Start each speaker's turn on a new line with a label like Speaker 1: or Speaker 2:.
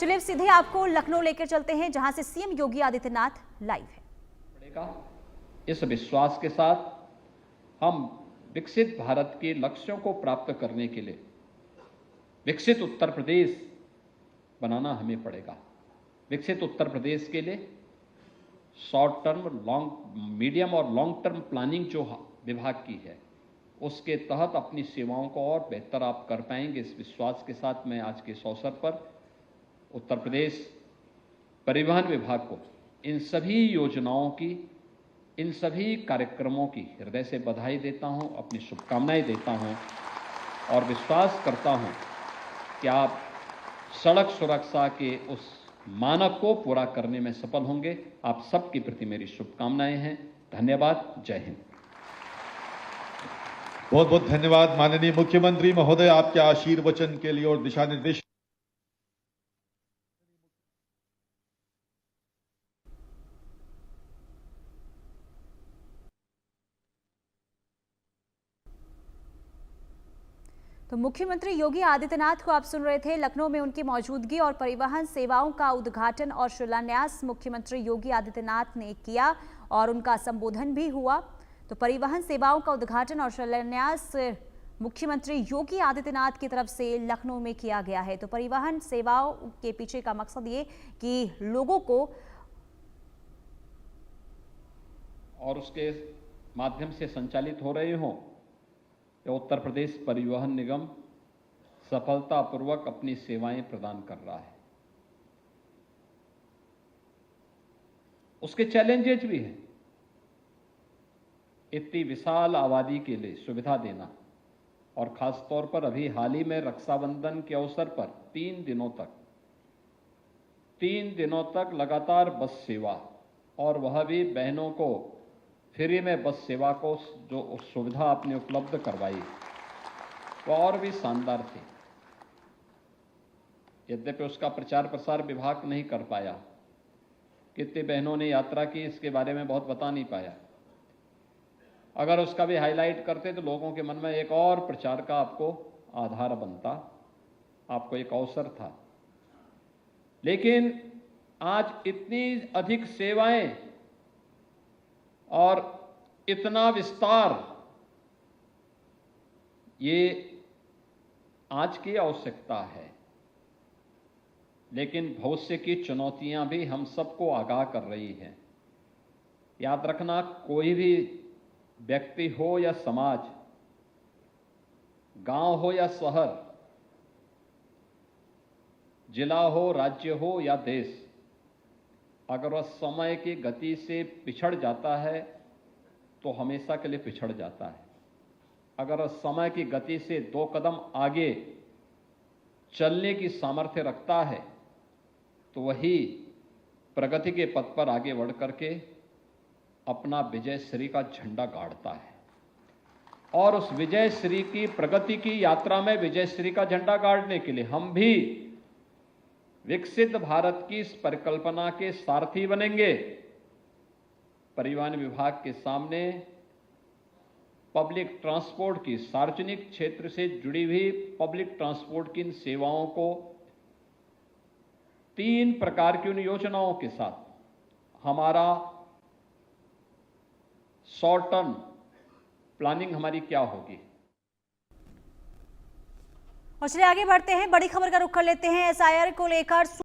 Speaker 1: चलिए अब सीधे आपको लखनऊ लेकर चलते हैं, जहां से सीएम योगी आदित्यनाथ लाइव है।
Speaker 2: इस विश्वास के साथ हम विकसित भारत के लक्ष्यों को प्राप्त करने के लिए विकसित उत्तर प्रदेश बनाना हमें पड़ेगा। विकसित उत्तर प्रदेश के लिए शॉर्ट टर्म, मीडियम और लॉन्ग टर्म प्लानिंग जो विभाग की है, उसके तहत अपनी सेवाओं को और बेहतर आप कर पाएंगे। इस विश्वास के साथ मैं आज के इस अवसर पर उत्तर प्रदेश परिवहन विभाग को इन सभी योजनाओं की, इन सभी कार्यक्रमों की हृदय से बधाई देता हूं, अपनी शुभकामनाएं देता हूं और विश्वास करता हूं कि आप सड़क सुरक्षा के उस मानक को पूरा करने में सफल होंगे। आप सबके प्रति मेरी शुभकामनाएं हैं। धन्यवाद। जय हिंद।
Speaker 3: बहुत बहुत धन्यवाद माननीय मुख्यमंत्री महोदय, आपके आशीर्वचन के लिए और दिशा निर्देश।
Speaker 1: तो मुख्यमंत्री योगी आदित्यनाथ को आप सुन रहे थे। लखनऊ में उनकी मौजूदगी और परिवहन सेवाओं का उद्घाटन और शिलान्यास मुख्यमंत्री योगी आदित्यनाथ ने किया और उनका संबोधन भी हुआ। तो परिवहन सेवाओं का उद्घाटन और शिलान्यास मुख्यमंत्री योगी आदित्यनाथ की तरफ से लखनऊ में किया गया है। तो परिवहन सेवाओं के पीछे का मकसद ये कि लोगों को
Speaker 2: और उसके माध्यम से संचालित हो रहे हों, उत्तर प्रदेश परिवहन निगम सफलतापूर्वक अपनी सेवाएं प्रदान कर रहा है। उसके चैलेंजेस भी हैं। इतनी विशाल आबादी के लिए सुविधा देना और खास तौर पर अभी हाल ही में रक्षाबंधन के अवसर पर 3 दिनों तक लगातार बस सेवा, और वह भी बहनों को फ्री में बस सेवा को जो सुविधा आपने उपलब्ध करवाई वह और भी शानदार थी। यद्यपि उसका प्रचार प्रसार विभाग नहीं कर पाया, कितनी बहनों ने यात्रा की इसके बारे में बहुत बता नहीं पाया। अगर उसका भी हाईलाइट करते तो लोगों के मन में एक और प्रचार का आपको आधार बनता, आपको एक अवसर था। लेकिन आज इतनी अधिक सेवाएं और इतना विस्तार, ये आज की आवश्यकता है, लेकिन भविष्य की चुनौतियां भी हम सबको आगाह कर रही हैं। याद रखना, कोई भी व्यक्ति हो या समाज, गांव हो या शहर, जिला हो, राज्य हो या देश, अगर वह समय की गति से पिछड़ जाता है तो हमेशा के लिए पिछड़ जाता है। अगर वह समय की गति से 2 कदम आगे चलने की सामर्थ्य रखता है तो वही प्रगति के पथ पर आगे बढ़ करके अपना विजय श्री का झंडा गाड़ता है। और उस विजय श्री की, प्रगति की यात्रा में विजय श्री का झंडा गाड़ने के लिए हम भी विकसित भारत की इस परिकल्पना के सारथी बनेंगे। परिवहन विभाग के सामने पब्लिक ट्रांसपोर्ट की, सार्वजनिक क्षेत्र से जुड़ी हुई पब्लिक ट्रांसपोर्ट की इन सेवाओं को 3 प्रकार की उन योजनाओं के साथ हमारा शॉर्ट टर्म प्लानिंग हमारी क्या होगी।
Speaker 1: और चलिए आगे बढ़ते हैं, बड़ी खबर का रुख कर लेते हैं। एसआईआर को लेकर